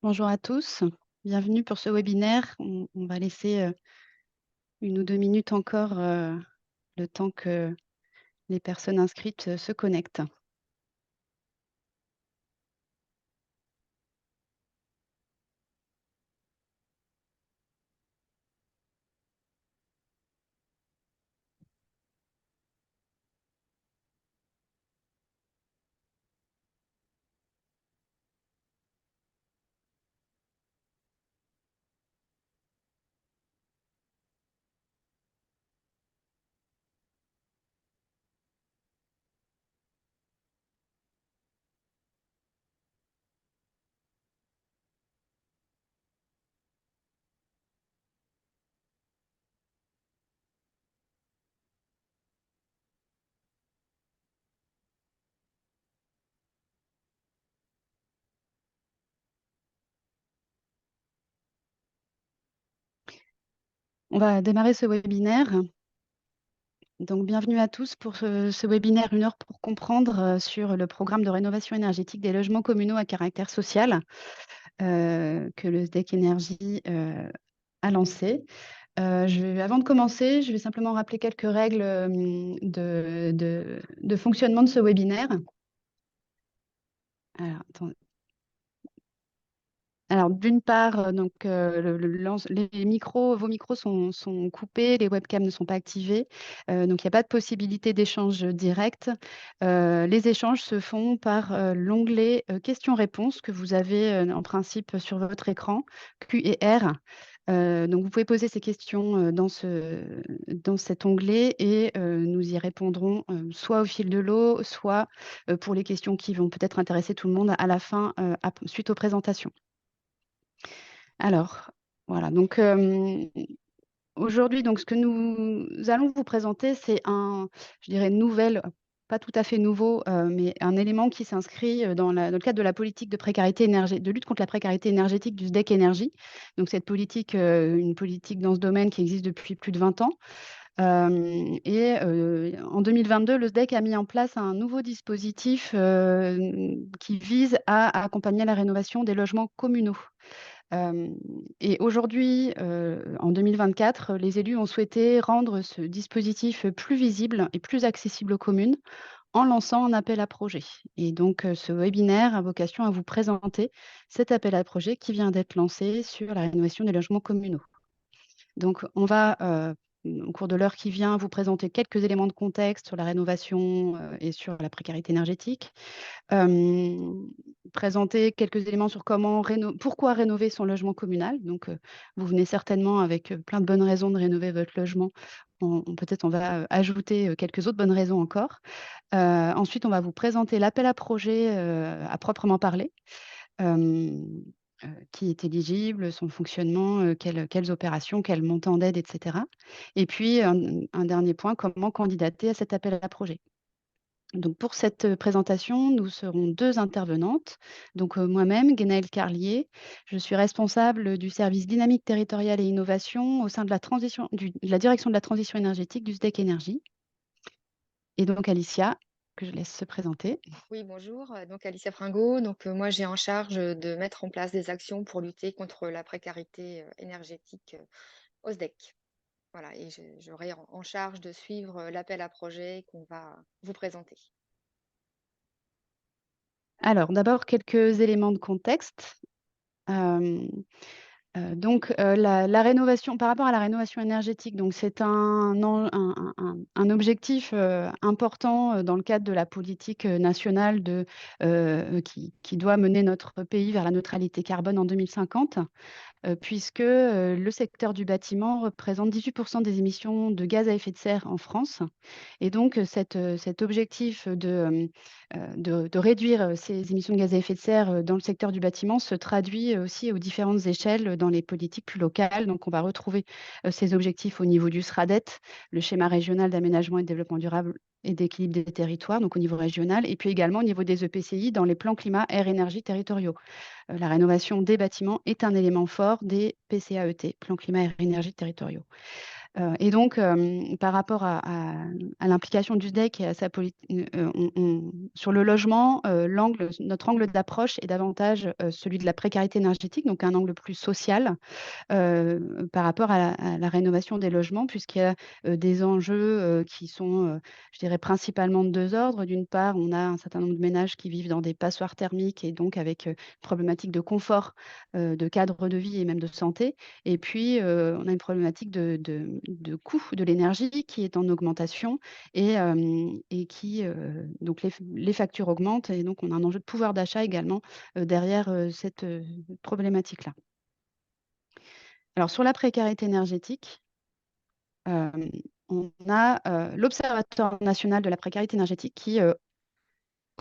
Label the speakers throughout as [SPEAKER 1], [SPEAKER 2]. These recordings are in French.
[SPEAKER 1] Bonjour à tous, bienvenue pour ce webinaire. On va laisser 1 ou 2 minutes encore, le temps que les personnes inscrites se connectent. On va démarrer ce webinaire. Donc bienvenue à tous pour ce webinaire 1 heure pour comprendre, sur le programme de rénovation énergétique des logements communaux à caractère social, que le SDEC Énergie, a lancé. Avant de commencer, je vais simplement rappeler quelques règles, de fonctionnement de ce webinaire. Alors, Alors d'une part, donc vos micros sont coupés, les webcams ne sont pas activés, donc il n'y a pas de possibilité d'échange direct. Les échanges se font par, l'onglet, questions-réponses que vous avez, en principe sur votre écran, Q et R. Donc vous pouvez poser ces questions, dans cet onglet et nous y répondrons, soit au fil de l'eau, soit, pour les questions qui vont peut-être intéresser tout le monde à la fin, suite aux présentations. Alors, voilà, donc aujourd'hui, donc ce que nous allons vous présenter, c'est je dirais, nouvel, pas tout à fait nouveau, mais un élément qui s'inscrit, dans le cadre de la politique de lutte contre la précarité énergétique du SDEC Énergie. Donc cette politique, une politique dans ce domaine qui existe depuis plus de 20 ans. En 2022, le SDEC a mis en place un nouveau dispositif, qui vise à accompagner la rénovation des logements communaux. Et aujourd'hui, en 2024, les élus ont souhaité rendre ce dispositif plus visible et plus accessible aux communes en lançant un appel à projets. Et donc, ce webinaire a vocation à vous présenter cet appel à projets qui vient d'être lancé sur la rénovation des logements communaux. Donc, on va, au cours de l'heure qui vient, vous présenter quelques éléments de contexte sur la rénovation, et sur la précarité énergétique. Présenter quelques éléments sur pourquoi rénover son logement communal. Donc, vous venez certainement avec, plein de bonnes raisons de rénover votre logement. Peut-être on va, ajouter, quelques autres bonnes raisons encore. Ensuite, on va vous présenter l'appel à projet, à proprement parler. Hem, qui est éligible, son fonctionnement, quelles opérations, quel montant d'aide, et cetera. Et puis un dernier point, comment candidater à cet appel à projet. Donc pour cette, présentation, nous serons 2 intervenantes. Donc, moi-même, Guénaëlle Carlier, je suis responsable du service dynamique territoriale et innovation au sein de la direction de la transition énergétique du SDEC Énergie. Et donc Alicia, que je laisse se présenter.
[SPEAKER 2] Oui, bonjour, donc Alicia Pringot. Donc, moi, j'ai en charge, de mettre en place des actions pour lutter contre la précarité, énergétique, au SDEC. Voilà, et j'aurai en charge de suivre, l'appel à projets qu'on va vous présenter.
[SPEAKER 1] Alors d'abord quelques éléments de contexte. Hem la rénovation par rapport à la rénovation énergétique, donc c'est un objectif, important, dans le cadre de la politique, nationale qui doit mener notre pays vers la neutralité carbone en 2050. Puisque, le secteur du bâtiment représente 18 des émissions de gaz à effet de serre en France. Et donc, cet objectif de réduire, ces émissions de gaz à effet de serre, dans le secteur du bâtiment se traduit aussi aux différentes échelles, dans les politiques plus locales. Donc on va retrouver, ces objectifs au niveau du SRADET, le schéma régional d'aménagement et de développement durable et d'équilibre des territoires, donc au niveau régional, et puis également au niveau des EPCI dans les plans climat air énergie territoriaux. La rénovation des bâtiments est un élément fort des PCAET, plans climat air énergie territoriaux. Et donc, par rapport à l'implication du SDEC et à sa sur le logement, notre angle d'approche est davantage, celui de la précarité énergétique, donc un angle plus social, par rapport à la rénovation des logements puisqu'il y a, des enjeux, qui sont, je dirais principalement de 2 ordres. D'une part, on a un certain nombre de ménages qui vivent dans des passoires thermiques et donc avec, problématique de confort, de cadre de vie et même de santé. Et puis, on a une problématique de coût de l'énergie qui est en augmentation et qui, donc les factures augmentent et donc on a un enjeu de pouvoir d'achat également, derrière, cette, problématique-là. Alors sur la précarité énergétique, hem, on a, l'Observatoire national de la précarité énergétique qui,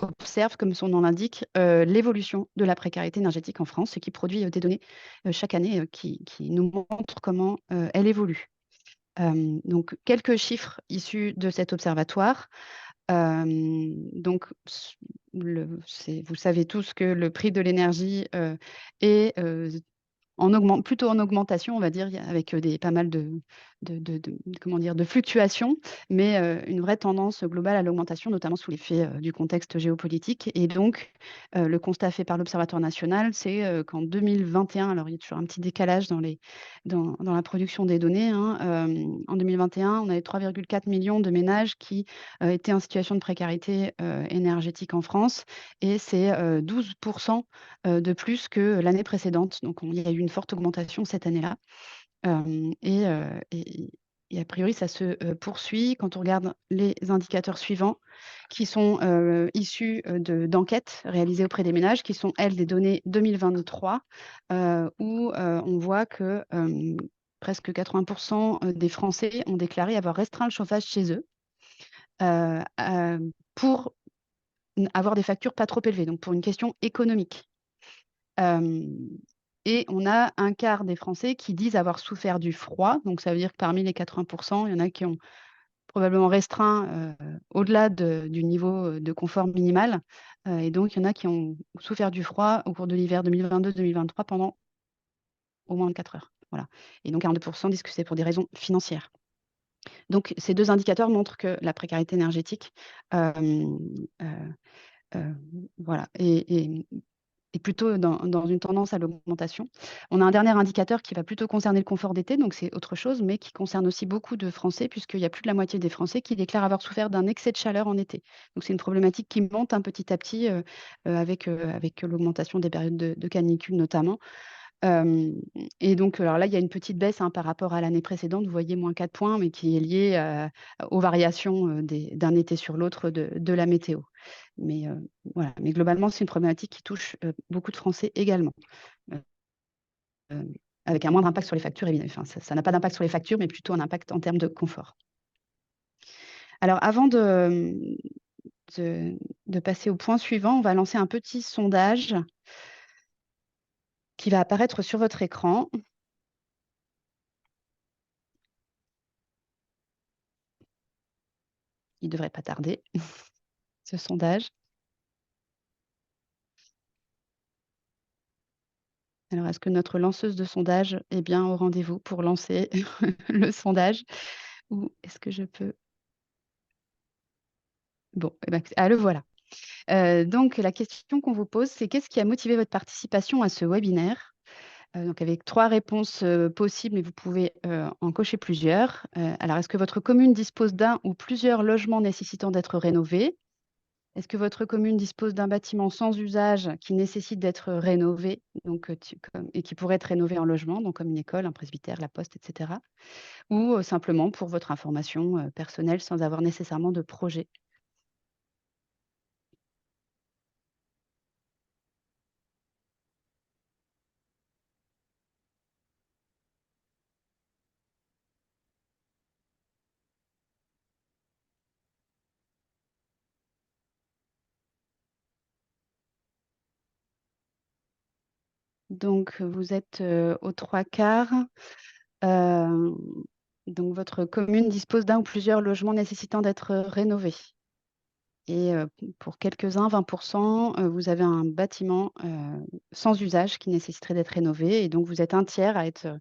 [SPEAKER 1] observe, comme son nom l'indique, l'évolution de la précarité énergétique en France et qui produit, des données, chaque année, qui nous montrent comment, elle évolue. Donc quelques chiffres issus de cet observatoire. Donc vous savez tous que le prix de l'énergie, est, plutôt en augmentation, on va dire, avec, des pas mal de comment dire? De fluctuations, mais, une vraie tendance globale à l'augmentation, notamment sous l'effet, du contexte géopolitique et donc, le constat fait par l'Observatoire national, c'est, qu'en 2021, alors il y a toujours un petit décalage dans la production des données, hein, en 2021, on avait 3,4 millions de ménages qui, étaient en situation de précarité, énergétique en France et c'est, 12 de plus que l'année précédente. Donc il y a eu une forte augmentation cette année-là. Et a priori, ça se, poursuit quand on regarde les indicateurs suivants qui sont, issus, d'enquêtes réalisées auprès des ménages, qui sont, elles, des données 2023, où, on voit que, presque 80 des Français ont déclaré avoir restreint le chauffage chez eux, pour avoir des factures pas trop élevées, donc pour une question économique. Hem Et on a un quart des Français qui disent avoir souffert du froid, donc ça veut dire que parmi les 80 il y en a qui ont probablement restreint, au-delà du niveau, de confort minimal, et donc il y en a qui ont souffert du froid au cours de l'hiver 2022-2023 pendant au moins 4 heures. Voilà et donc 42 disent que c'est pour des raisons financières. Donc ces 2 indicateurs montrent que la précarité énergétique, hem, heu heu, voilà est plutôt dans une tendance à l'augmentation. On a un dernier indicateur qui va plutôt concerner le confort d'été, donc c'est autre chose, mais qui concerne aussi beaucoup de Français, puisqu'il y a plus de la moitié des Français qui déclarent avoir souffert d'un excès de chaleur en été. Donc c'est une problématique qui monte, petit à petit, avec l'augmentation des périodes de canicule notamment. Hem Et donc alors là, il y a une petite baisse, hein, par rapport à l'année précédente. Vous voyez -4 points, mais qui est liée, aux variations, d'un été sur l'autre de la météo. Mais, voilà, mais globalement, c'est une problématique qui touche, beaucoup de Français également. Heu, Avec un moindre impact sur les factures évidemment. Enfin, ça n'a pas d'impact sur les factures, mais plutôt un impact en termes de confort. Alors avant de passer au point suivant, on va lancer un petit sondage qui va apparaître sur votre écran. Il ne devrait pas tarder, ce sondage. Alors, est-ce que notre lanceuse de sondage est bien au rendez-vous pour lancer le sondage? Ou est-ce que je peux bon, eh ben, le voilà. Donc la question qu'on vous pose, c'est qu'est-ce qui a motivé votre participation à ce webinaire? Donc avec 3 réponses, possibles, mais vous pouvez, en cocher plusieurs. Alors est-ce que votre commune dispose d'un ou plusieurs logements nécessitant d'être rénovés? Est-ce que votre commune dispose d'un bâtiment sans usage qui nécessite d'être rénové, donc et qui pourrait être rénové en logement, donc comme une école, un presbytère, la poste et cetera? Ou, simplement pour votre information, personnelle sans avoir nécessairement de projet? Donc vous êtes, aux 3/4. Hem, donc votre commune dispose d'un ou plusieurs logements nécessitant d'être, rénovés et pour quelques-uns, 20 vous avez un bâtiment, sans usage qui nécessiterait d'être rénové et donc vous êtes un tiers à être,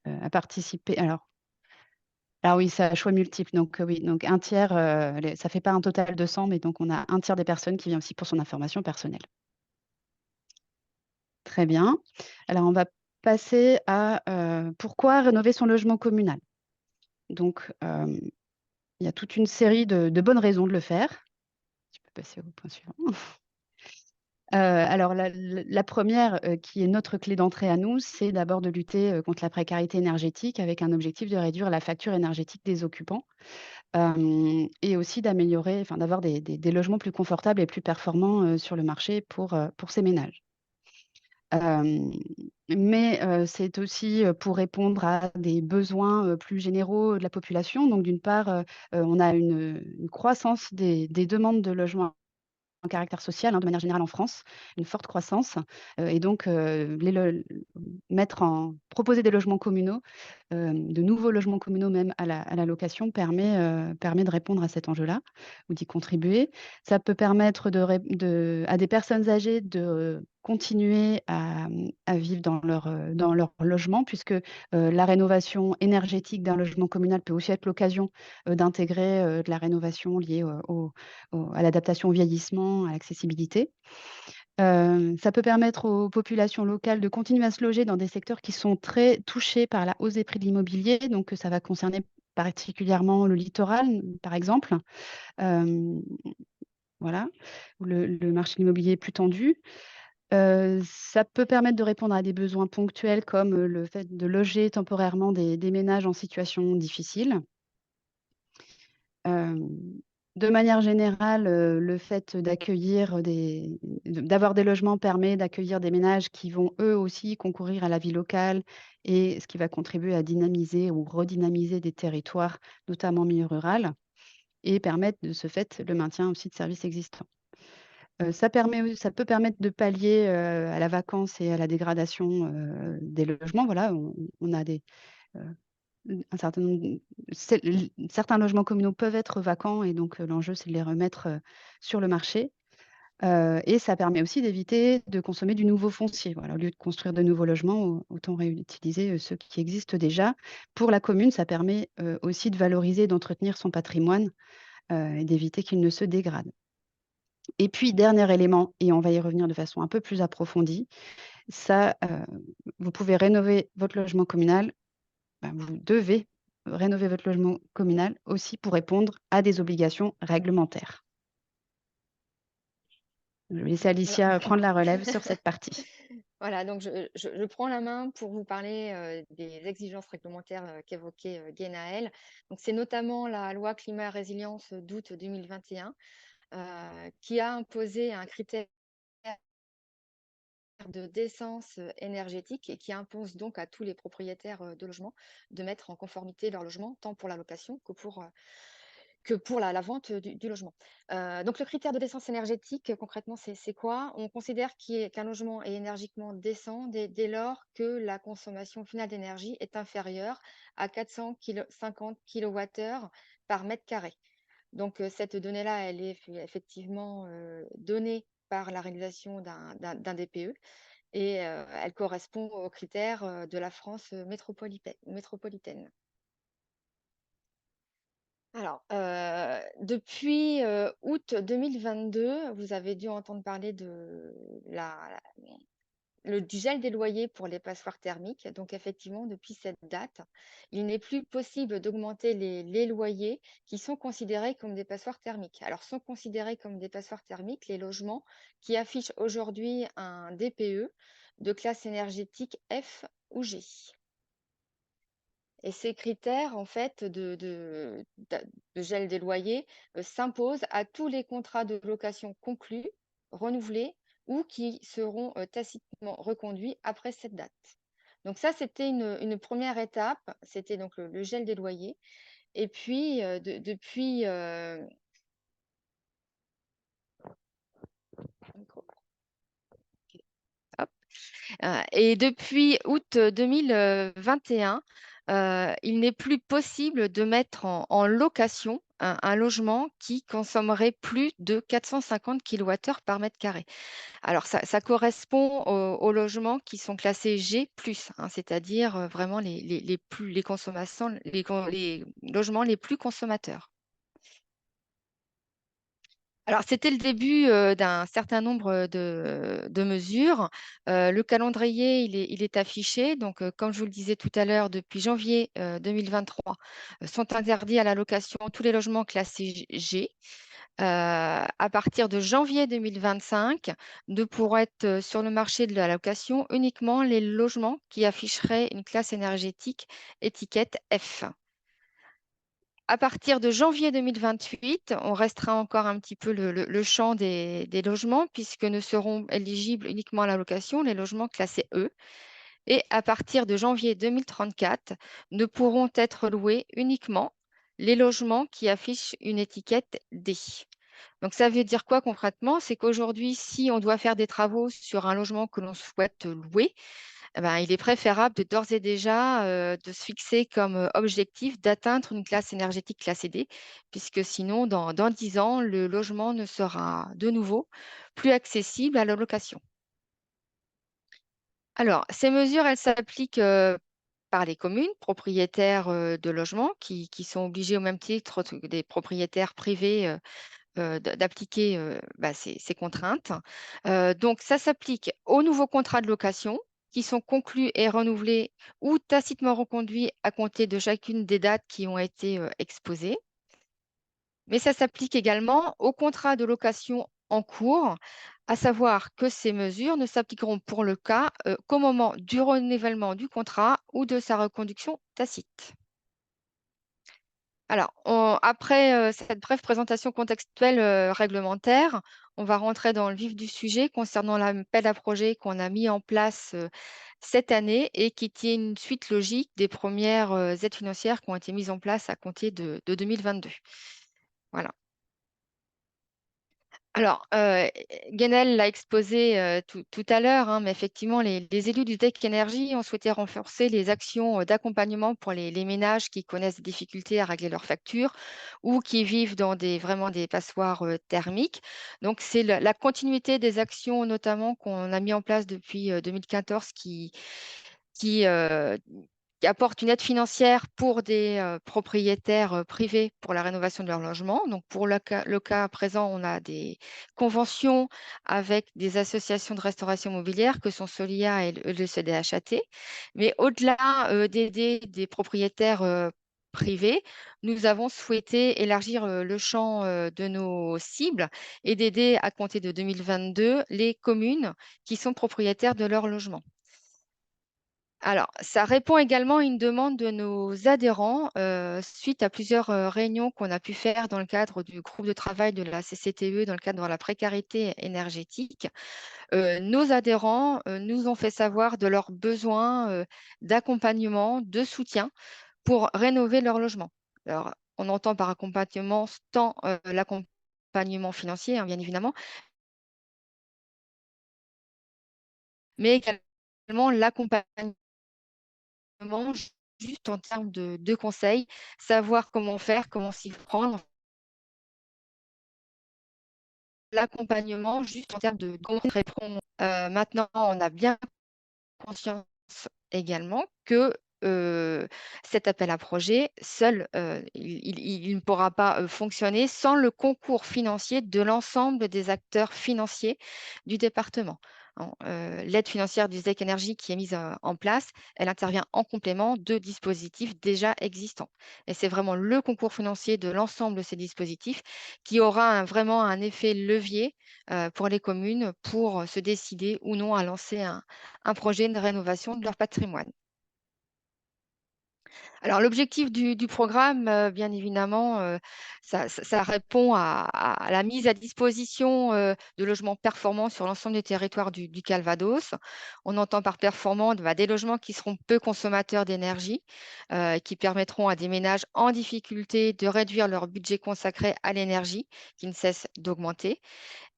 [SPEAKER 1] à participer. Alors Alors oui, c'est à choix multiples, donc oui, donc un tiers, ça fait pas un total de 100, mais donc on a un tiers des personnes qui vient aussi pour son information personnelle. Très bien. Alors on va passer à, pourquoi rénover son logement communal? Donc, il y a toute une série de bonnes raisons de le faire. Tu peux passer au point suivant. Alors la 1re, qui est notre clé d'entrée à nous, c'est d'abord de lutter, contre la précarité énergétique avec un objectif de réduire la facture énergétique des occupants, et aussi d'améliorer, enfin d'avoir des logements plus confortables et plus performants, sur le marché pour ces ménages. Hem, mais c'est aussi, pour répondre à des besoins, plus généraux de la population. Donc d'une part, on a une croissance des demandes de logements un caractère social, hein, de manière générale en France, une forte croissance, et donc les lo mettre en proposer des logements communaux, de nouveaux logements communaux même à la location permet de répondre à cet enjeu-là ou d'y contribuer. Ça peut permettre à des personnes âgées de continuer à vivre dans leur logement puisque, la rénovation énergétique d'un logement communal peut aussi être l'occasion, d'intégrer, de la rénovation liée, à l'adaptation au vieillissement, à l'accessibilité. Ça peut permettre aux populations locales de continuer à se loger dans des secteurs qui sont très touchés par la hausse des prix de l'immobilier, donc ça va concerner particulièrement le littoral, par exemple, hem, voilà, où le marché de l'immobilier est plus tendu. Ça peut permettre de répondre à des besoins ponctuels comme, le fait de loger temporairement des ménages en situation difficile. Hem, de manière générale, le fait d'avoir des logements permet d'accueillir des ménages qui vont eux aussi concourir à la vie locale et ce qui va contribuer à dynamiser ou redynamiser des territoires, notamment en milieu rural et permettre de ce fait le maintien aussi de services existants. Ça peut permettre de pallier, à la vacance et à la dégradation, des logements. Voilà, on a heu un certain nombre certains logements communaux peuvent être vacants et donc l'enjeu, c'est de les remettre, sur le marché, et ça permet aussi d'éviter de consommer du nouveau foncier. Voilà, au lieu de construire de nouveaux logements, autant réutiliser, ceux qui existent déjà. Pour la commune, ça permet, aussi de valoriser et d'entretenir son patrimoine, et d'éviter qu'il ne se dégrade. Et puis dernier élément et on va y revenir de façon un peu plus approfondie, ça, vous pouvez rénover votre logement communal. Bah, vous devez rénover votre logement communal aussi pour répondre à des obligations réglementaires. Je vais laisser
[SPEAKER 2] Alors
[SPEAKER 1] Alicia prendre la relève sur cette partie.
[SPEAKER 2] voilà, donc je prends la main pour vous parler, des exigences réglementaires, qu'évoquait, Guénaël. Donc c'est notamment la loi climat et résilience d'août 2021, qui a imposé un critère de décence, énergétique et qui impose donc à tous les propriétaires, de logements de mettre en conformité leur logement, tant pour la location que pour la vente du logement. Donc le critère de décence énergétique, concrètement, c'est quoi? On considère qu'un logement est énergiquement décent dès lors que la consommation finale d'énergie est inférieure à 450 kWh par mètre carré. Donc cette donnée-là, elle est effectivement, donnée par la réalisation d'un DPE et elle correspond aux critères, de la France, métropolitaine. Alors, depuis, août 2022, vous avez dû entendre parler de la du gel des loyers pour les passoires thermiques. Donc effectivement, depuis cette date, il n'est plus possible d'augmenter les loyers qui sont considérés comme des passoires thermiques. Alors, sont considérés comme des passoires thermiques les logements qui affichent aujourd'hui un DPE de classe énergétique F ou G. Et ces critères, en fait, de gel des loyers, s'imposent à tous les contrats de location conclus, renouvelés ou qui seront, tacitement reconduits après cette date. Donc ça, c'était une 1re étape, c'était donc le gel des loyers et puis, depuis, micro, hop, et depuis août 2021, il n'est plus possible de mettre en location un logement qui consommerait plus de 450 kWh par mètre carré. Alors ça correspond aux logements qui sont classés G+, hein, c'est-à-dire, vraiment les consommations les logements les plus consommateurs. Alors, c'était le début, d'un certain nombre, de mesures. Le calendrier, il est affiché. Donc, comme je vous le disais tout à l'heure, depuis janvier, 2023, sont interdits à la location tous les logements classés G. À partir de janvier 2025, ne pourront être, sur le marché de la location uniquement les logements qui afficheraient une classe énergétique étiquette F. À partir de janvier 2028, on restreint encore un petit peu le champ des logements puisque ne seront éligibles uniquement à la location les logements classés E. Et à partir de janvier 2034, ne pourront être loués uniquement les logements qui affichent une étiquette D. Donc ça veut dire quoi concrètement? C'est qu'aujourd'hui, si on doit faire des travaux sur un logement que l'on souhaite louer, eh ben, il est préférable de d'ores et déjà, de se fixer comme, objectif d'atteindre une classe énergétique classée D, puisque sinon dans 10 ans, le logement ne sera de nouveau plus accessible à la location. Alors, ces mesures, elles s'appliquent, par les communes propriétaires, de logements qui sont obligés au même titre que des propriétaires privés, d'appliquer, bah, ces contraintes. Donc ça s'applique aux nouveaux contrats de location qui sont conclus et renouvelés ou tacitement reconduits à compter de chacune des dates qui ont été, exposées. Mais ça s'applique également aux contrats de location en cours, à savoir que ces mesures ne s'appliqueront pour le cas, qu'au moment du renouvellement du contrat ou de sa reconduction tacite. Alors, après, cette brève présentation contextuelle, réglementaire, on va rentrer dans le vif du sujet concernant l'appel à projets qu'on a mis en place, cette année et qui tient une suite logique des premières aides financières qui ont été mises en place à compter de 2022. Voilà. Alors, Guénel l'a exposé, tout à l'heure, hein, mais effectivement, les élus du DEC Énergie ont souhaité renforcer les actions, d'accompagnement pour les ménages qui connaissent des difficultés à régler leurs factures ou qui vivent dans vraiment des passoires, thermiques. Donc c'est la continuité des actions notamment qu'on a mis en place depuis, 2014 qui, qui apportent une aide financière pour des, propriétaires, privés pour la rénovation de leur logement. Donc pour le cas présent, on a des conventions avec des associations de restauration mobilière que sont Solia et le CDHAT. Mais au-delà, d'aider des propriétaires, privés, nous avons souhaité élargir, le champ, de nos cibles et d'aider à compter de 2022 les communes qui sont propriétaires de leur logement. Alors, ça répond également à une demande de nos adhérents, suite à plusieurs, réunions qu'on a pu faire dans le cadre du groupe de travail de la CCTE, dans le cadre de la précarité énergétique. Nos adhérents, nous ont fait savoir de leurs besoins, d'accompagnement, de soutien pour rénover leur logement. Alors, on entend par accompagnement tant, l'accompagnement financier, hein, bien évidemment, mais également l'accompagnement juste en termes de conseils, savoir comment faire, comment s'y prendre. L'accompagnement juste en termes de comment répondre. Maintenant, on a bien conscience également que, cet appel à projet seul, il ne pourra pas, fonctionner sans le concours financier de l'ensemble des acteurs financiers du département. Hein, l'aide financière du SDEC Énergie qui est mise, en place, elle intervient en complément de dispositifs déjà existants et c'est vraiment le concours financier de l'ensemble de ces dispositifs qui aura vraiment un effet levier, pour les communes pour, se décider ou non à lancer un projet de rénovation de leur patrimoine. Alors l'objectif du programme, bien évidemment, ça répond à la mise à disposition, de logements performants sur l'ensemble des territoires du Calvados. On entend par performants, bah, des logements qui seront peu consommateurs d'énergie, qui permettront à des ménages en difficulté de réduire leur budget consacré à l'énergie, qui ne cesse d'augmenter.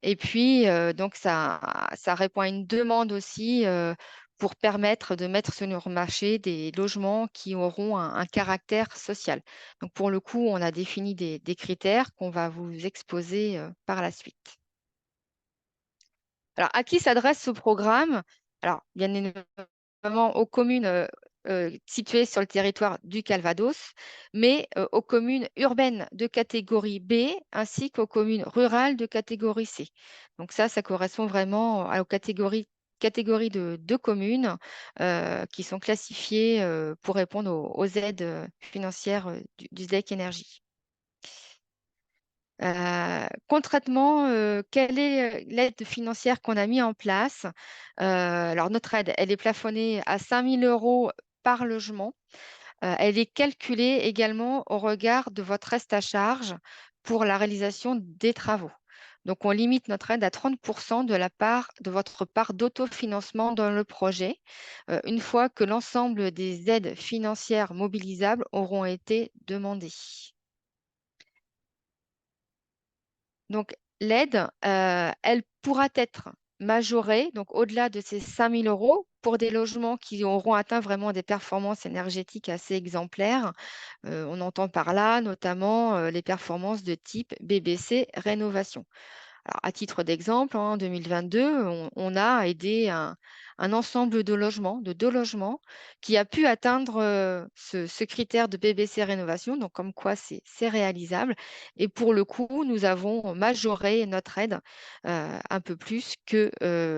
[SPEAKER 2] Et puis, donc ça répond à une demande aussi, pour permettre de mettre sur le marché des logements qui auront un caractère social. Donc, pour le coup, on a défini des critères qu'on va vous exposer par la suite. Alors, à qui s'adresse ce programme? Alors, bien évidemment, aux communes situées sur le territoire du Calvados, mais aux communes urbaines de catégorie B ainsi qu'aux communes rurales de catégorie C. Donc ça correspond vraiment aux catégories de communes qui sont classifiées pour répondre aux aides financières du SDEC Énergie. Concrètement, quelle est l'aide financière qu'on a mis en place? Alors notre aide, elle est plafonnée à 5 000 € par logement. Elle est calculée également au regard de votre reste à charge pour la réalisation des travaux. Donc on limite notre aide à 30 de votre part d'autofinancement dans le projet, une fois que l'ensemble des aides financières mobilisables auront été demandées. Donc, l'aide, elle pourra être majorée, donc au-delà de ces 5 000 € pour des logements qui auront atteint vraiment des performances énergétiques assez exemplaires. On entend par là notamment les performances de type BBC Rénovation. Alors, à titre d'exemple, en 2022, on a aidé un ensemble de logements, de 2 logements, qui a pu atteindre ce critère de BBC Rénovation, donc comme quoi c'est réalisable. Et pour le coup, nous avons majoré notre aide un peu plus que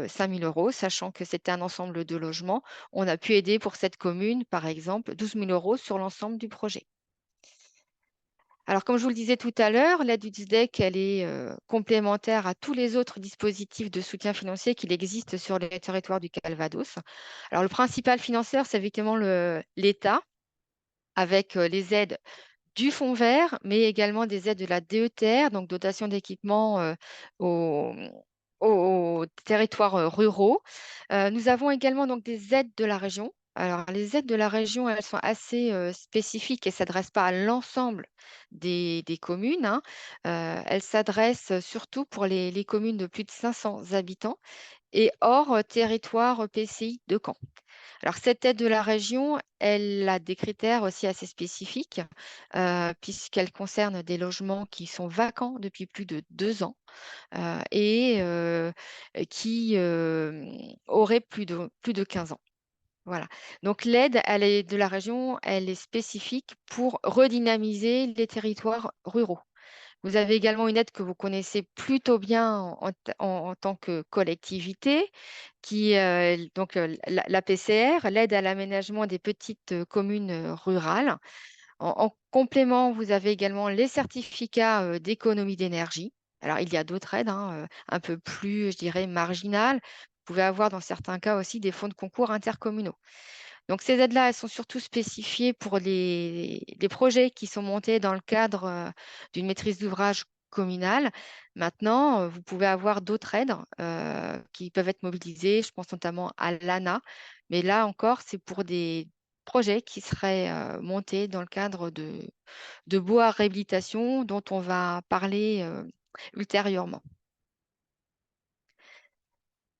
[SPEAKER 2] 5 000 €, sachant que c'était un ensemble de logements. On a pu aider pour cette commune, par exemple, 12 000 € sur l'ensemble du projet. Alors, comme je vous le disais tout à l'heure, l'aide du SDEC, elle est complémentaire à tous les autres dispositifs de soutien financier qu'il existe sur le territoire du Calvados. Alors, le principal financeur, c'est effectivement l'État, avec les aides du fonds vert, mais également des aides de la DETR, donc dotation d'équipement aux, aux territoires ruraux. Nous avons également donc des aides de la région. Alors, les aides de la région, elles sont assez spécifiques et ne s'adressent pas à l'ensemble des communes, hein. Elles s'adressent surtout pour les communes de plus de 500 habitants et hors territoire PCI de Caen. Alors, cette aide de la région, elle a des critères aussi assez spécifiques, puisqu'elle concerne des logements qui sont vacants depuis plus de 2 ans et qui auraient plus de 15 ans. Voilà. Donc, l'aide, elle est de la région, elle est spécifique pour redynamiser les territoires ruraux. Vous avez également une aide que vous connaissez plutôt bien en tant que collectivité, qui donc la PCR, l'aide à l'aménagement des petites communes rurales. En complément, vous avez également les certificats d'économie d'énergie. Alors, il y a d'autres aides, hein, un peu plus, je dirais, marginales. Vous pouvez avoir dans certains cas aussi des fonds de concours intercommunaux. Donc, ces aides-là, elles sont surtout spécifiées pour les projets qui sont montés dans le cadre d'une maîtrise d'ouvrage communale. Maintenant, vous pouvez avoir d'autres aides qui peuvent être mobilisées. Je pense notamment à l'ANA. Mais là encore, c'est pour des projets qui seraient montés dans le cadre de bois réhabilitation dont on va parler ultérieurement.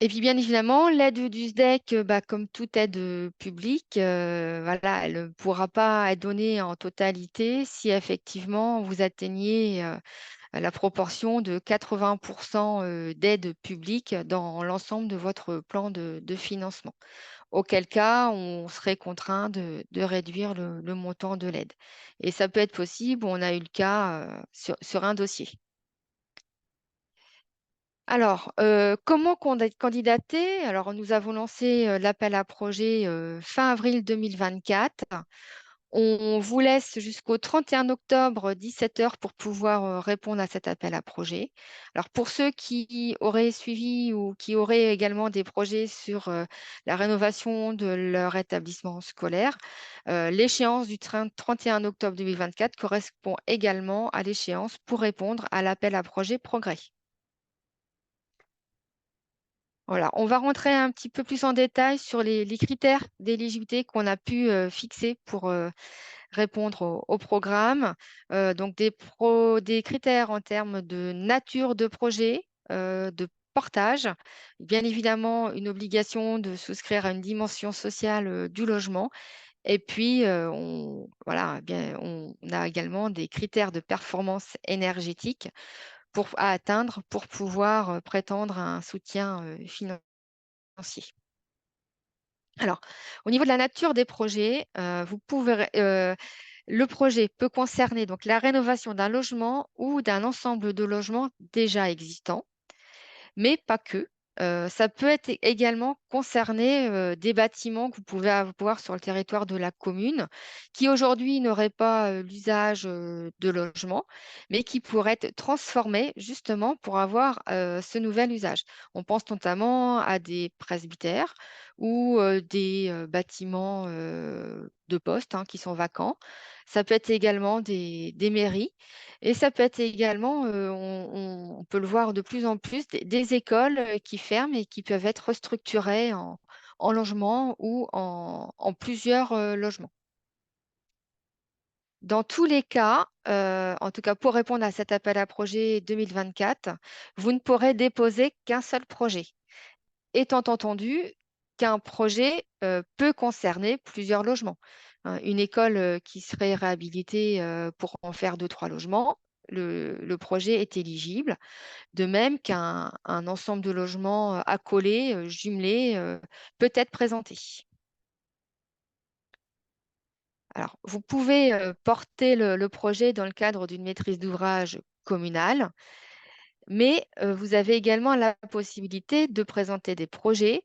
[SPEAKER 2] Et puis bien évidemment, l'aide du SDEC, bah, comme toute aide publique, voilà, elle ne pourra pas être donnée en totalité si effectivement vous atteignez la proportion de 80 d'aide publique dans l'ensemble de votre plan de financement. Auquel cas, on serait contraint de réduire le montant de l'aide. Et ça peut être possible, on a eu le cas sur un dossier. Alors, comment candidater? Alors, nous avons lancé l'appel à projet fin avril 2024. On vous laisse jusqu'au 31 octobre 17 heures pour pouvoir répondre à cet appel à projet. Alors, pour ceux qui auraient suivi ou qui auraient également des projets sur la rénovation de leur établissement scolaire, l'échéance du 31 octobre 2024 correspond également à l'échéance pour répondre à l'appel à projet Progrès. Voilà, on va rentrer un petit peu plus en détail sur les critères d'éligibilité qu'on a pu fixer pour répondre au programme. Donc des critères en termes de nature de projet, de portage. Bien évidemment, une obligation de souscrire à une dimension sociale, du logement et puis, on a également des critères de performance énergétique à atteindre pour pouvoir, prétendre à un soutien, financier. Alors, au niveau de la nature des projets, le projet peut concerner donc la rénovation d'un logement ou d'un ensemble de logements déjà existants. Mais pas que. Ça peut être également concerner, des bâtiments que vous pouvez avoir sur le territoire de la commune, qui aujourd'hui n'auraient pas, l'usage, de logement, mais qui pourraient être transformés justement pour avoir, ce nouvel usage. On pense notamment à des presbytères ou, des, bâtiments, de poste, hein, qui sont vacants. Ça peut être également des mairies et ça peut être également, on peut le voir de plus en plus, des écoles, qui ferment et qui peuvent être restructurées en logements ou en plusieurs, logements. Dans tous les cas, en tout cas pour répondre à cet appel à projet 2024, vous ne pourrez déposer qu'un seul projet, étant entendu qu'un projet, peut concerner plusieurs logements. Une école, qui serait réhabilitée, pour en faire deux, trois logements, le projet est éligible. De même qu'un ensemble de logements, accolés, jumelés, peut être présenté. Alors, vous pouvez, porter le projet dans le cadre d'une maîtrise d'ouvrage communale, mais, vous avez également la possibilité de présenter des projets,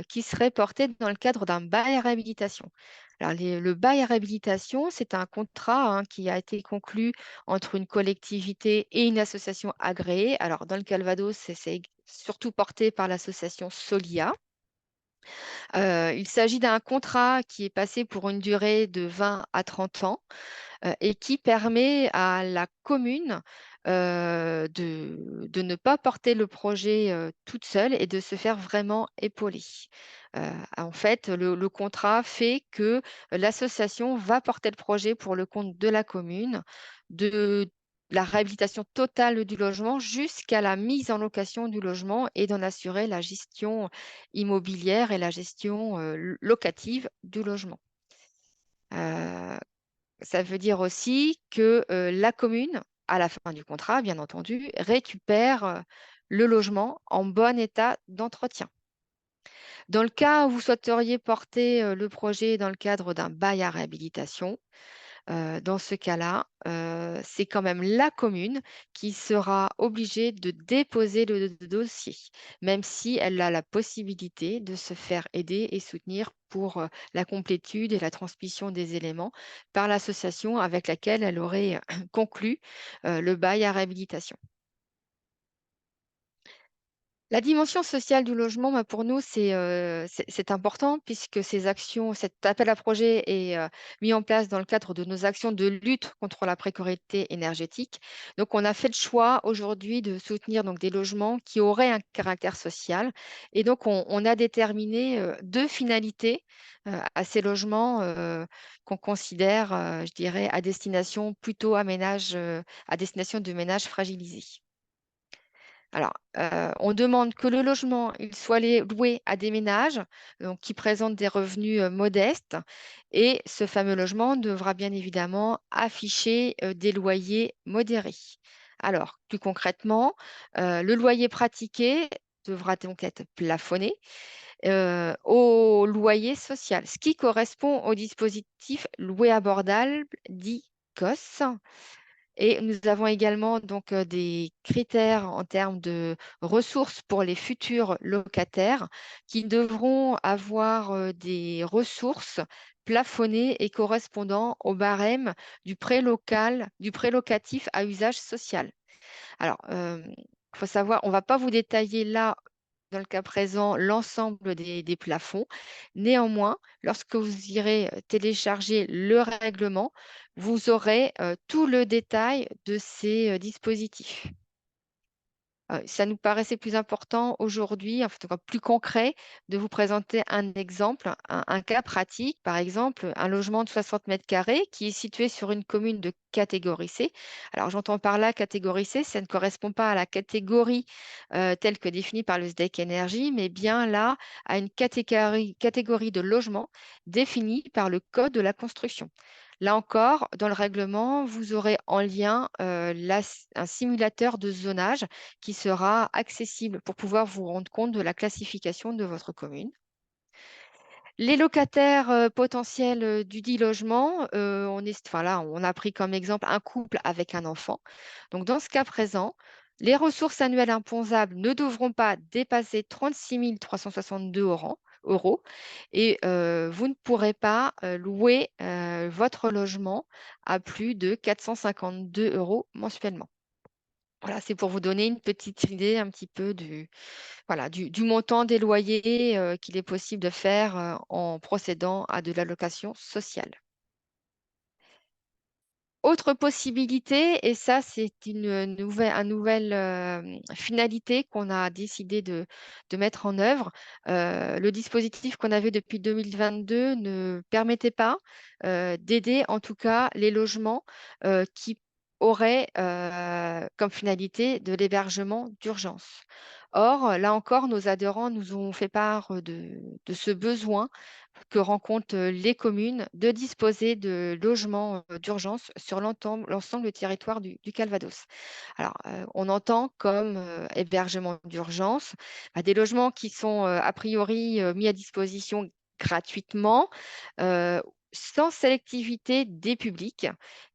[SPEAKER 2] qui seraient portés dans le cadre d'un bail à réhabilitation. Alors le bail à réhabilitation, c'est un contrat, hein, qui a été conclu entre une collectivité et une association agréée. Alors dans le Calvados, c'est surtout porté par l'association Solia. Il s'agit d'un contrat qui est passé pour une durée de 20 à 30 ans et qui permet à la commune, de ne pas porter le projet, toute seule et de se faire vraiment épauler. Heu, En fait, le contrat fait que l'association va porter le projet pour le compte de la commune, de la réhabilitation totale du logement jusqu'à la mise en location du logement et d'en assurer la gestion immobilière et la gestion, locative du logement. Heu Ça veut dire aussi que, la commune, à la fin du contrat, bien entendu, récupère, le logement en bon état d'entretien. Dans le cas où vous souhaiteriez porter, le projet dans le cadre d'un bail à réhabilitation, dans ce cas-là, c'est quand même la commune qui sera obligée de déposer le dossier, même si elle a la possibilité de se faire aider et soutenir pour, la complétude et la transmission des éléments par l'association avec laquelle elle aurait conclu, le bail à réhabilitation. La dimension sociale du logement, bah, pour nous, c'est important puisque cet appel à projet est, mis en place dans le cadre de nos actions de lutte contre la précarité énergétique. Donc on a fait le choix aujourd'hui de soutenir donc des logements qui auraient un caractère social et donc on a déterminé, 2 finalités, à ces logements, qu'on considère, je dirais à destination de ménages fragilisés. Alors, on demande que le logement, il soit loué à des ménages, donc qui présentent des revenus, modestes et ce fameux logement devra bien évidemment afficher, des loyers modérés. Alors, plus concrètement, le loyer pratiqué devra donc être plafonné, au loyer social, ce qui correspond au dispositif louer abordable dit COS. Et nous avons également donc, des critères en termes de ressources pour les futurs locataires qui devront avoir, des ressources plafonnées et correspondant au barème du prêt locatif à usage social. Alors, il faut savoir, on ne va pas vous détailler là, dans le cas présent, l'ensemble des plafonds. Néanmoins, lorsque vous irez, télécharger le règlement, vous aurez, tout le détail de ces, dispositifs. Ça nous paraissait plus important aujourd'hui, en tout cas plus concret, de vous présenter un exemple, un cas pratique. Par exemple, un logement de 60 mètres carrés qui est situé sur une commune de catégorie C. Alors j'entends par là catégorie C, ça ne correspond pas à la catégorie, telle que définie par le SDEC Énergie, mais bien là à une catégorie de logement définie par le code de la construction. Là encore, dans le règlement, vous aurez en lien, un simulateur de zonage qui sera accessible pour pouvoir vous rendre compte de la classification de votre commune. Les locataires, potentiels, dudit logement, enfin là, on a pris comme exemple un couple avec un enfant. Donc dans ce cas présent, les ressources annuelles imposables ne devront pas dépasser 36 362 euros et vous ne pourrez pas, louer, votre logement à plus de 452 euros mensuellement. Voilà, c'est pour vous donner une petite idée un petit peu du montant des loyers, qu'il est possible de faire, en procédant à de la location sociale. Autre possibilité et ça c'est nouvelle finalité qu'on a décidé de mettre en œuvre. Le dispositif qu'on avait depuis 2022 ne permettait pas, d'aider en tout cas les logements, qui auraient, comme finalité de l'hébergement d'urgence. Or, là encore, nos adhérents nous ont fait part, de ce besoin que rencontrent, les communes de disposer de logements, d'urgence sur l'ensemble du territoire du Calvados. Alors, on entend comme, hébergement d'urgence, des logements qui sont, a priori, mis à disposition gratuitement, heu, sans sélectivité des publics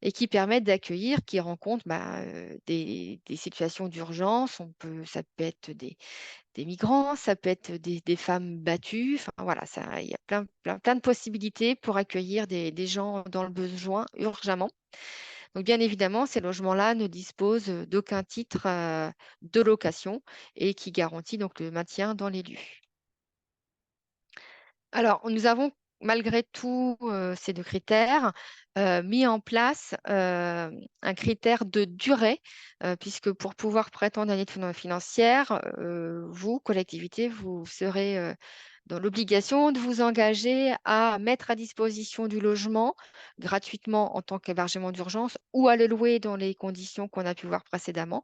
[SPEAKER 2] et qui permettent d'accueillir, qui rencontrent, des situations d'urgence. Ça peut être des migrants, ça peut être des femmes battues, enfin voilà, il y a plein de possibilités pour accueillir des gens dans le besoin urgemment. Donc bien évidemment, ces logements-là ne disposent d'aucun titre de location et qui garantit donc le maintien dans les lieux. Alors, nous avons malgré tout, ces 2 critères, mis en place, un critère de durée, puisque pour pouvoir prétendre à une aide financière, vous, collectivité, vous serez, dans l'obligation de vous engager à mettre à disposition du logement gratuitement en tant qu'hébergement d'urgence ou à le louer dans les conditions qu'on a pu voir précédemment,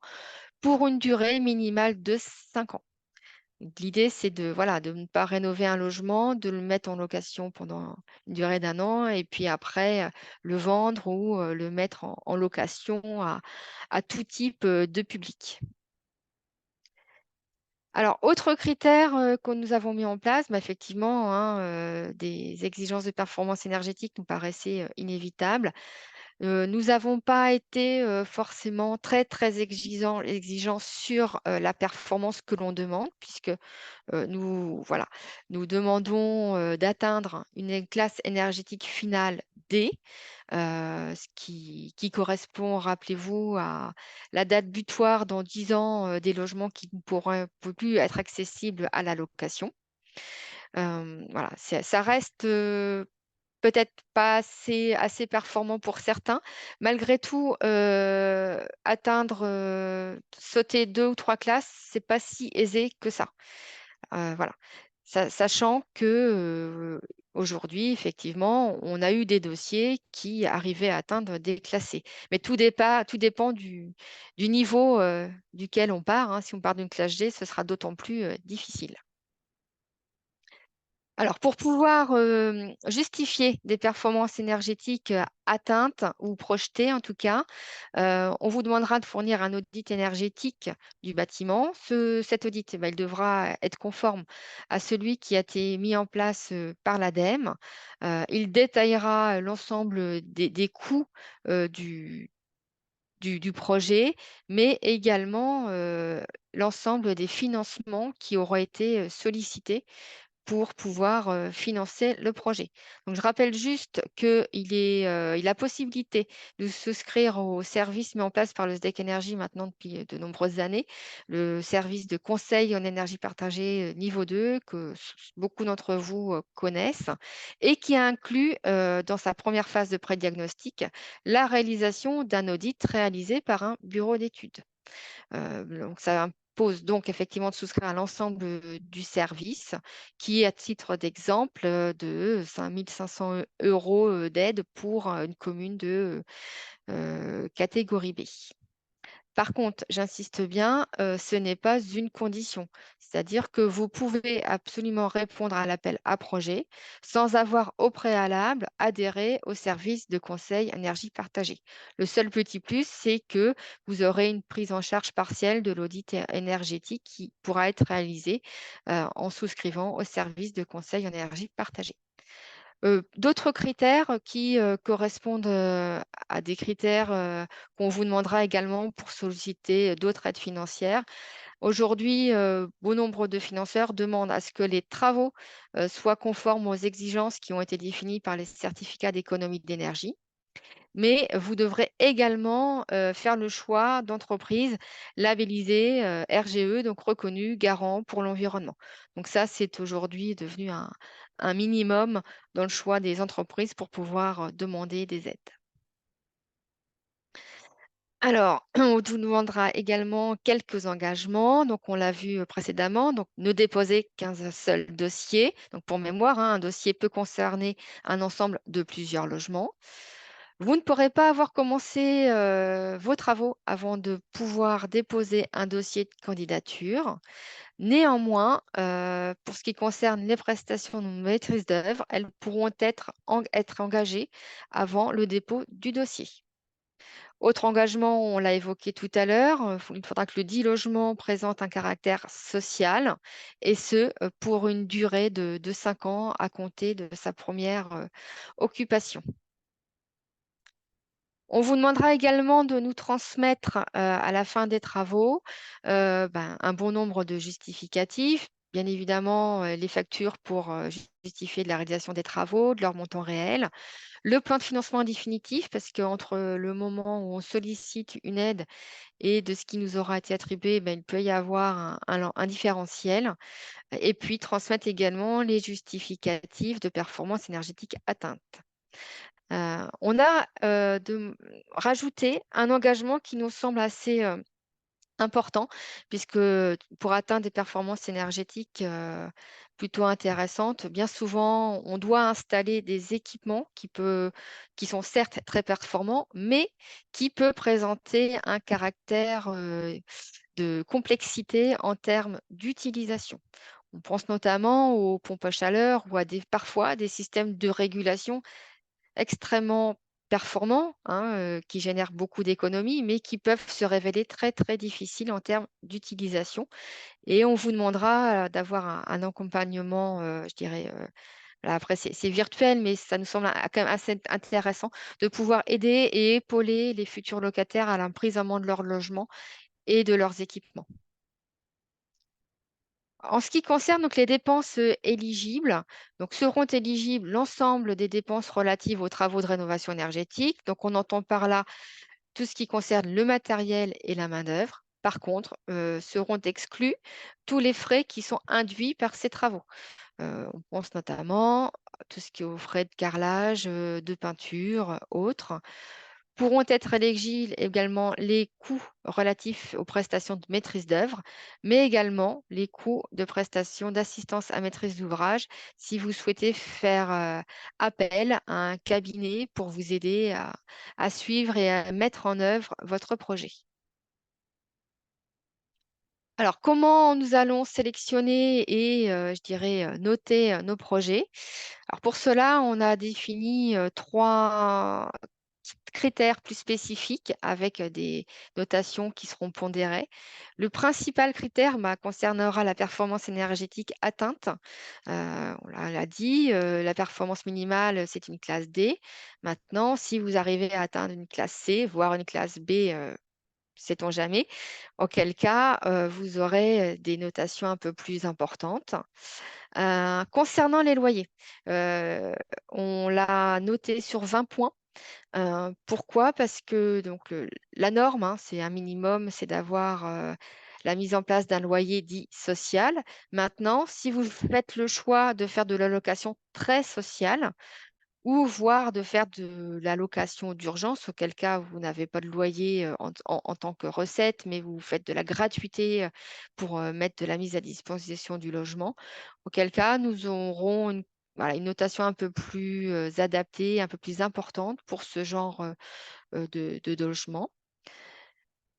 [SPEAKER 2] pour une durée minimale de 5 ans. Donc l'idée, c'est de ne pas rénover un logement, de le mettre en location pendant une durée d'un an et puis après, le vendre ou, le mettre en location à tout type, de public. Alors, autre critère, que nous avons mis en place, effectivement, hein, des exigences de performance énergétique nous paraissaient, inévitables. Nous n'avons pas été, forcément très, très exigeants sur, la performance que l'on demande puisque nous demandons, d'atteindre une classe énergétique finale D, ce qui correspond, rappelez-vous, à la date butoir dans 10 ans, des logements qui ne pourront plus être accessibles à la location. Voilà, ça reste, peut-être pas assez performant pour certains. Malgré tout, atteindre, sauter 2 ou 3 classes, c'est pas si aisé que ça. Voilà. Sachant que, aujourd'hui, effectivement, on a eu des dossiers qui arrivaient à atteindre des classés. Mais tout dépend du niveau, duquel on part, hein. Si on part d'une classe G, ce sera d'autant plus, difficile. Alors pour pouvoir, justifier des performances énergétiques, atteintes ou projetées en tout cas, on vous demandera de fournir un audit énergétique du bâtiment. Cet audit, il devra être conforme à celui qui a été mis en place, par l'ADEME. Il détaillera l'ensemble des coûts, du projet, mais également, l'ensemble des financements qui auront été, sollicités pour pouvoir, financer le projet. Donc je rappelle juste il a possibilité de souscrire au service mis en place par le SDEC Énergie maintenant depuis, de nombreuses années, le service de conseil en énergie partagée, niveau 2 que beaucoup d'entre vous, connaissent et qui inclut, dans sa première phase de prédiagnostic, la réalisation d'un audit réalisé par un bureau d'études. Donc ça propose donc effectivement de souscrire à l'ensemble du service, qui est à titre d'exemple de 5 500 euros d'aide pour une commune de catégorie B. Par contre, j'insiste bien, ce n'est pas une condition. C'est-à-dire que vous pouvez absolument répondre à l'appel à projet sans avoir au préalable adhéré au service de conseil énergie partagée. Le seul petit plus, c'est que vous aurez une prise en charge partielle de l'audit énergétique qui pourra être réalisée en souscrivant au service de conseil en énergie partagée. D'autres critères qui, correspondent, à des critères, qu'on vous demandera également pour solliciter d'autres aides financières. Aujourd'hui, bon nombre de financeurs demandent à ce que les travaux, soient conformes aux exigences qui ont été définies par les certificats d'économie d'énergie. Mais vous devrez également, faire le choix d'entreprises labellisées, RGE, donc reconnues garants pour l'environnement. Donc ça, c'est aujourd'hui devenu un minimum dans le choix des entreprises pour pouvoir, demander des aides. Alors, on vous demandera également quelques engagements. Donc, on l'a vu précédemment. Donc, ne déposer qu'un seul dossier. Donc, pour mémoire, hein, un dossier peut concerner un ensemble de plusieurs logements. Vous ne pourrez pas avoir commencé vos travaux avant de pouvoir déposer un dossier de candidature. Néanmoins, pour ce qui concerne les prestations de maîtrise d'œuvre, elles pourront être engagées avant le dépôt du dossier. Autre engagement, on l'a évoqué tout à l'heure, il faudra que le dit logement présente un caractère social et ce, pour une durée de 5 ans à compter de sa première occupation. On vous demandera également de nous transmettre, à la fin des travaux, un bon nombre de justificatifs. Bien évidemment, les factures pour, justifier de la réalisation des travaux, de leur montant réel. Le plan de financement définitif, parce qu'entre le moment où on sollicite une aide et de ce qui nous aura été attribué, il peut y avoir un différentiel. Et puis transmettre également les justificatifs de performance énergétique atteinte. On a, rajouté un engagement qui nous semble assez, important puisque pour atteindre des performances énergétiques, plutôt intéressantes, bien souvent, on doit installer des équipements qui sont certes très performants, mais qui peut présenter un caractère, de complexité en termes d'utilisation. On pense notamment aux pompes à chaleur ou à parfois des systèmes de régulation extrêmement performants, hein, qui génèrent beaucoup d'économies, mais qui peuvent se révéler très, très difficiles en termes d'utilisation. Et on vous demandera, d'avoir un accompagnement, je dirais, voilà, après c'est virtuel, mais ça nous semble quand même assez intéressant de pouvoir aider et épauler les futurs locataires à la prise en main de leur logement et de leurs équipements. En ce qui concerne donc les dépenses, éligibles, donc seront éligibles l'ensemble des dépenses relatives aux travaux de rénovation énergétique. Donc on entend par là tout ce qui concerne le matériel et la main-d'œuvre. Par contre, seront exclus tous les frais qui sont induits par ces travaux. On pense notamment à tout ce qui est aux frais de carrelage, de peinture, autres. Pourront être éligibles également les coûts relatifs aux prestations de maîtrise d'œuvre, mais également les coûts de prestations d'assistance à maîtrise d'ouvrage si vous souhaitez faire appel à un cabinet pour vous aider à suivre et à mettre en œuvre votre projet. Alors, comment nous allons sélectionner et je dirais, noter, nos projets? Alors pour cela, on a défini, 3 critères plus spécifiques avec, des notations qui seront pondérées. Le principal critère, concernera la performance énergétique atteinte. On l'a dit, la performance minimale, c'est une classe D. Maintenant, si vous arrivez à atteindre une classe C, voire une classe B, sait-on jamais, auquel cas, vous aurez, des notations un peu plus importantes. Concernant les loyers, heu, on l'a noté sur 20 points. Pourquoi? Parce que donc la norme, hein, c'est un minimum, c'est d'avoir, la mise en place d'un loyer dit social. Maintenant, si vous faites le choix de faire de la location très sociale, ou voire de faire de la location d'urgence, auquel cas vous n'avez pas de loyer en tant que recette, mais vous faites de la gratuité pour mettre de la mise à disposition du logement, auquel cas nous aurons voilà, une notation un peu plus adaptée, un peu plus importante pour ce genre de logement.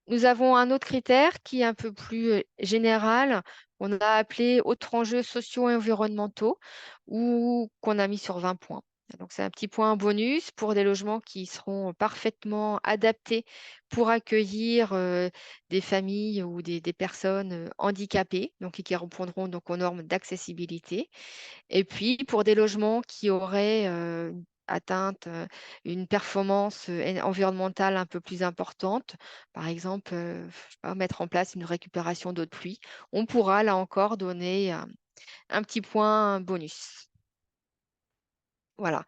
[SPEAKER 2] Nous avons un autre critère qui est un peu plus général, on a appelé autres enjeux sociaux et environnementaux, ou qu'on a mis sur 20 points. Donc c'est un petit point bonus pour des logements qui seront parfaitement adaptés pour accueillir des familles ou des personnes handicapées, donc et qui répondront donc aux normes d'accessibilité. Et puis pour des logements qui auraient, atteinte, une performance, environnementale un peu plus importante, par exemple, je sais pas, mettre en place une récupération d'eau de pluie, on pourra là encore donner, un petit point bonus. Voilà.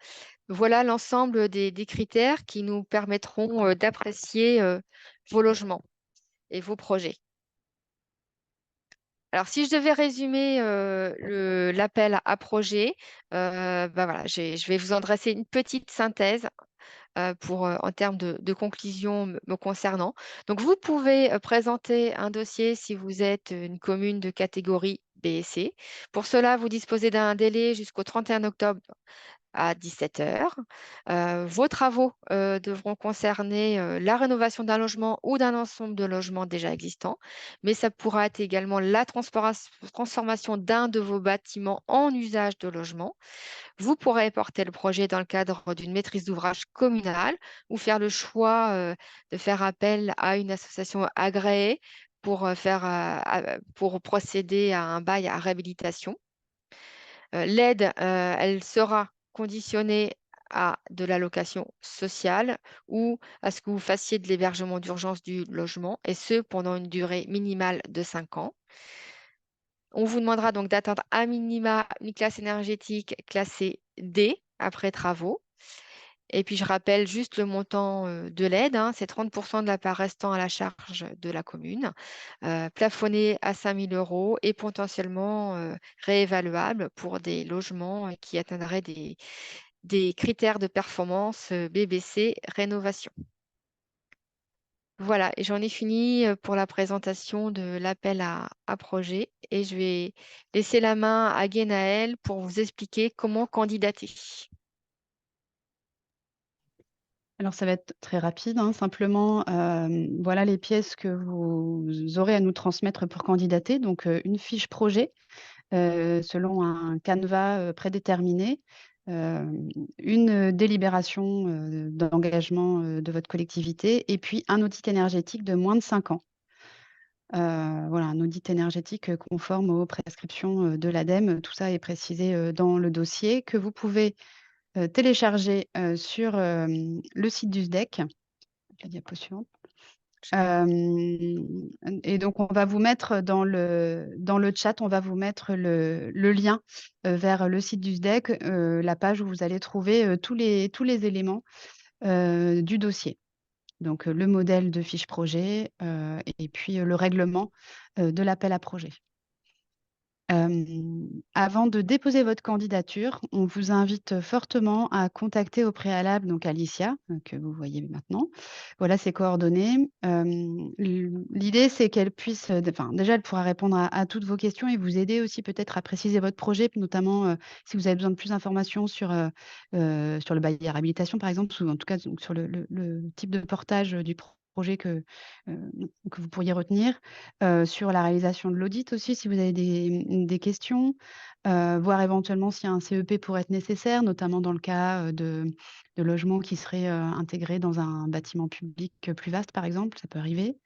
[SPEAKER 2] Voilà l'ensemble des critères qui nous permettront, d'apprécier, vos logements et vos projets. Alors si je devais résumer, l'appel à projets, bah, voilà, je vais vous en dresser une petite synthèse, pour, en termes de conclusion me concernant. Donc vous pouvez, présenter un dossier si vous êtes une commune de catégorie B et C. Pour cela, vous disposez d'un délai jusqu'au 31 octobre à 17 h. Vos travaux, devront concerner, la rénovation d'un logement ou d'un ensemble de logements déjà existants, mais ça pourra être également la transformation d'un de vos bâtiments en usage de logement. Vous pourrez porter le projet dans le cadre d'une maîtrise d'ouvrage communale ou faire le choix, de faire appel à une association agréée pour, pour procéder à un bail à réhabilitation. L'aide, elle sera conditionnée à de la location sociale ou à ce que vous fassiez de l'hébergement d'urgence du logement, et ce pendant une durée minimale de 5 ans. On vous demandera donc d'atteindre à minima une classe énergétique classée D après travaux. Et puis je rappelle juste le montant de l'aide, hein, c'est 30 de la part restant à la charge de la commune, plafonné à 5 000 € et potentiellement réévaluable pour des logements qui atteindraient des critères de performance BBC rénovation. Voilà, et j'en ai fini pour la présentation de l'appel à projet, et je vais laisser la main à Guénaël pour vous expliquer comment candidater.
[SPEAKER 1] Alors ça va être très rapide, hein, simplement, voilà les pièces que vous aurez à nous transmettre pour candidater. Donc, une fiche projet, selon un canevas, prédéterminé, une délibération, d'engagement, de votre collectivité, et puis un audit énergétique de moins de 5 ans. Voilà, un audit énergétique, conforme aux prescriptions, de l'ADEME. Tout ça est précisé, dans le dossier que vous pouvez, télécharger, sur, le site du SDEC. La diapo suivante. Et donc on va vous mettre dans le chat, on va vous mettre le lien, vers le site du SDEC, la page où vous allez trouver, tous les éléments, du dossier. Donc, le modèle de fiche projet, et puis, le règlement, de l'appel à projet. Avant de déposer votre candidature, on vous invite fortement à contacter au préalable donc Alicia, que vous voyez maintenant. Voilà ses coordonnées. L'idée, c'est qu'elle puisse, enfin, déjà, elle pourra répondre à toutes vos questions et vous aider aussi peut-être à préciser votre projet, notamment, si vous avez besoin de plus d'informations sur le bail à réhabilitation, par exemple, ou en tout cas donc sur le type de portage du projet que vous pourriez retenir. Sur la réalisation de l'audit aussi, si vous avez des questions, voir éventuellement s'il y a un CEP pourrait être nécessaire, notamment dans le cas, de logements qui seraient, intégrés dans un bâtiment public, plus vaste, par exemple, ça peut arriver.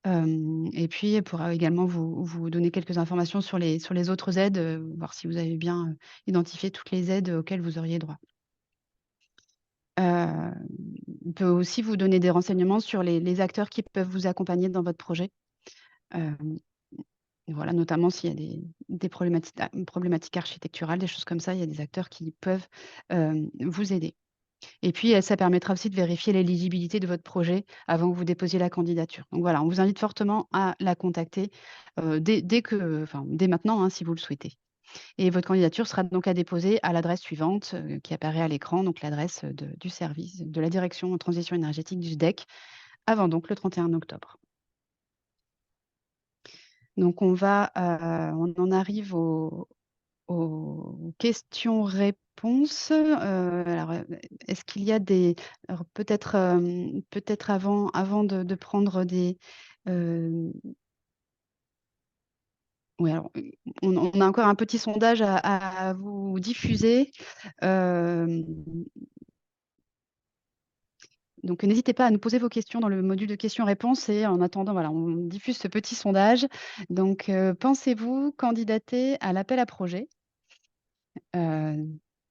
[SPEAKER 1] Et puis elle pourra également vous donner quelques informations sur les autres aides, voir si vous avez bien, identifié toutes les aides auxquelles vous auriez droit. On peut aussi vous donner des renseignements sur les acteurs qui peuvent vous accompagner dans votre projet. Hem Et voilà, notamment s'il y a des problématiques architecturales, des choses comme ça, il y a des acteurs qui peuvent, vous aider. Et puis, ça permettra aussi de vérifier l'éligibilité de votre projet avant que vous déposiez la candidature. Donc voilà, on vous invite fortement à la contacter, dès maintenant, hein, si vous le souhaitez. et votre candidature sera donc à déposer à l'adresse suivante, qui apparaît à l'écran, donc l'adresse, du service de la direction transition énergétique du SDEC, avant donc le 31 octobre. Donc on en arrive aux questions-réponses. Alors, est-ce qu'il y a des alors peut-être avant de prendre des, hem oui, alors, on a encore un petit sondage à vous diffuser. Hem, donc n'hésitez pas à nous poser vos questions dans le module de questions-réponses et en attendant, voilà, on diffuse ce petit sondage. Donc, pensez-vous candidater à l'appel à projets? Heu,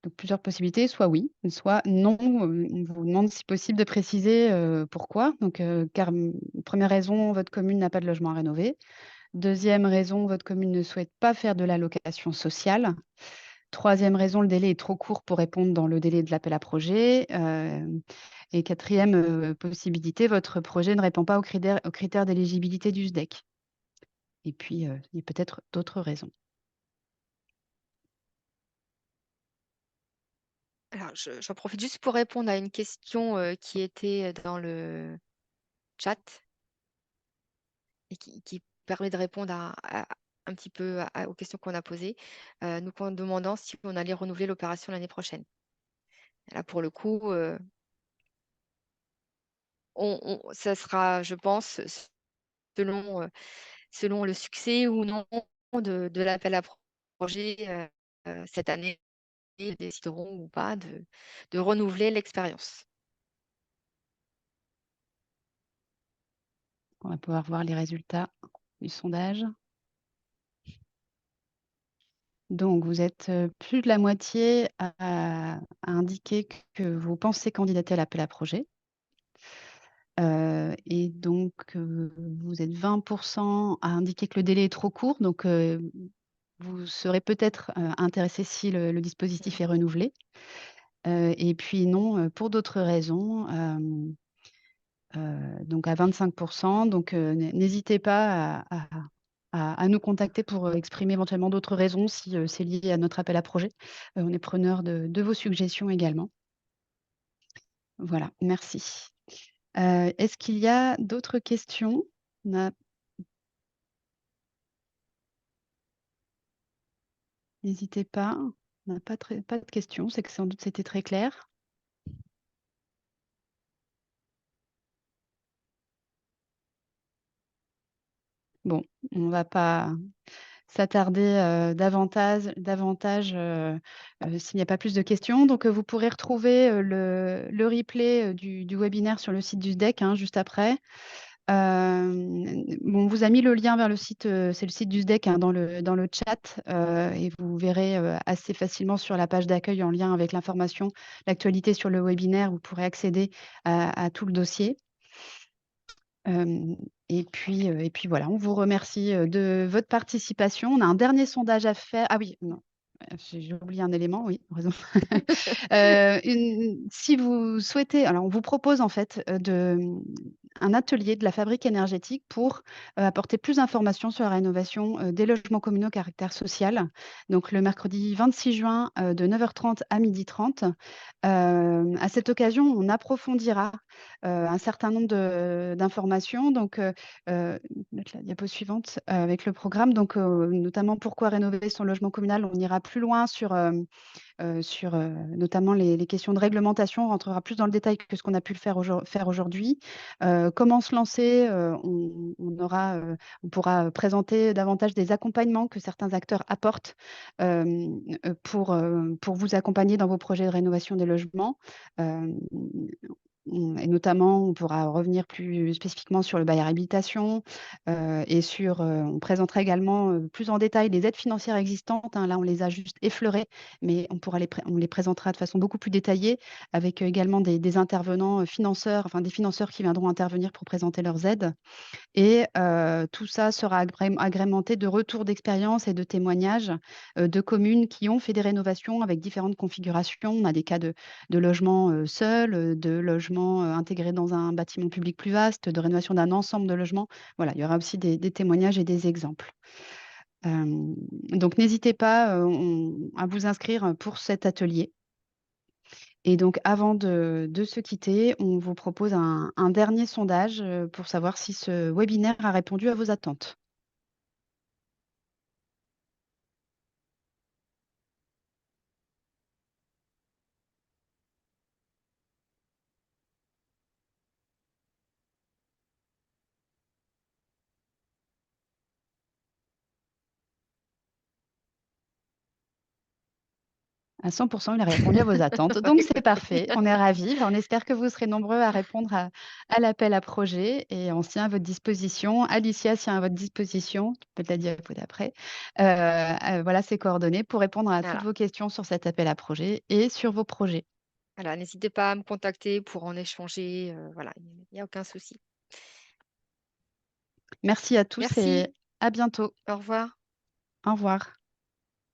[SPEAKER 1] donc plusieurs possibilités, soit oui, soit non, on vous demande si possible de préciser, pourquoi. Donc, car, 1re raison, votre commune n'a pas de logement à rénover. Deuxième raison, votre commune ne souhaite pas faire de la location sociale. Troisième raison, le délai est trop court pour répondre dans le délai de l'appel à projet. Et quatrième possibilité, votre projet ne répond pas aux critères d'éligibilité du SDEC. Et puis, il y a peut-être d'autres raisons.
[SPEAKER 2] Alors j'en profite juste pour répondre à une question, qui était dans le chat et qui permet de répondre à un petit peu aux questions qu'on a posées, nous en demandant si on allait renouveler l'opération l'année prochaine. Là, pour le coup, ça sera, je pense, selon, selon le succès ou non de l'appel à projet cette année, ils décideront ou pas de renouveler l'expérience.
[SPEAKER 1] On va pouvoir voir les résultats du sondage. Donc vous êtes, plus de la moitié à indiquer que vous pensez candidater à l'appel à projet. Et donc, vous êtes 20 à indiquer que le délai est trop court, donc, vous serez peut-être, intéressés si le
[SPEAKER 2] Mmh.
[SPEAKER 1] dispositif est renouvelé. Et puis non, pour d'autres raisons, donc à 25. Donc, n'hésitez pas à nous contacter pour, exprimer éventuellement d'autres raisons si, c'est lié à notre appel à projet. On est preneur de vos suggestions également. Voilà, merci. Est-ce qu'il y a d'autres questions? On a N'hésitez pas, on n'a pas de questions, c'est que sans doute c'était très clair. Bon, on va pas s'attarder, davantage, s'il n'y a pas plus de questions. Donc, vous pourrez retrouver, le replay, du webinaire sur le site du SDEC, hein, juste après. On vous a mis le lien vers le site, c'est le site du SDEC, hein, dans le chat, et vous verrez, assez facilement sur la page d'accueil en lien avec l'information, l'actualité sur le webinaire, vous pourrez accéder à tout le dossier. Et puis voilà, on vous remercie, de votre participation. On a un dernier sondage à faire. Ah oui, non, j'ai oublié un élément, oui, raison. Si vous souhaitez, alors on vous propose en fait, un atelier de la fabrique énergétique pour, apporter plus d'informations sur la rénovation, des logements communaux à caractère social. Donc le mercredi 26 juin, de 9h30 à 12h30. À cette occasion, on approfondira, un certain nombre d'informations. Donc, mettre la diapo suivante, avec le programme. Donc, notamment pourquoi rénover son logement communal. On ira plus loin sur, notamment les questions de réglementation. On rentrera plus dans le détail que ce qu'on a pu le faire aujourd'hui. Comment se lancer? On pourra présenter davantage des accompagnements que certains acteurs apportent, pour vous accompagner dans vos projets de rénovation des logements. Hem, et notamment, on pourra revenir plus spécifiquement sur le bail à réhabilitation, et on présentera également, plus en détail les aides financières existantes, hein. Là, on les a juste effleurées, mais on les présentera de façon beaucoup plus détaillée avec, également des intervenants, financeurs, enfin des financeurs qui viendront intervenir pour présenter leurs aides. Et tout ça sera agrémenté de retours d'expérience et de témoignages, de communes qui ont fait des rénovations avec différentes configurations. On a des cas de logements, seuls, de logements, intégrés dans un bâtiment public plus vaste, de rénovation d'un ensemble de logements. Voilà, il y aura aussi des témoignages et des exemples. Donc n'hésitez pas, à vous inscrire pour cet atelier. Et donc avant de se quitter, on vous propose un dernier sondage, pour savoir si ce webinaire a répondu à vos attentes. À 100, il a répondu à vos attentes, donc c'est parfait, on est ravis. On espère que vous serez nombreux à répondre à l'appel à projet et on se tient à votre disposition. Alicia se tient à votre disposition, peut-être la diapo d'après. Voilà ses coordonnées pour répondre à toutes
[SPEAKER 2] Voilà,
[SPEAKER 1] vos questions sur cet appel à projet et sur vos projets.
[SPEAKER 2] voilà, n'hésitez pas à me contacter pour en échanger, voilà, il y a aucun souci.
[SPEAKER 1] Merci à tous et
[SPEAKER 2] Merci,
[SPEAKER 1] à bientôt.
[SPEAKER 2] au revoir.
[SPEAKER 1] Au revoir.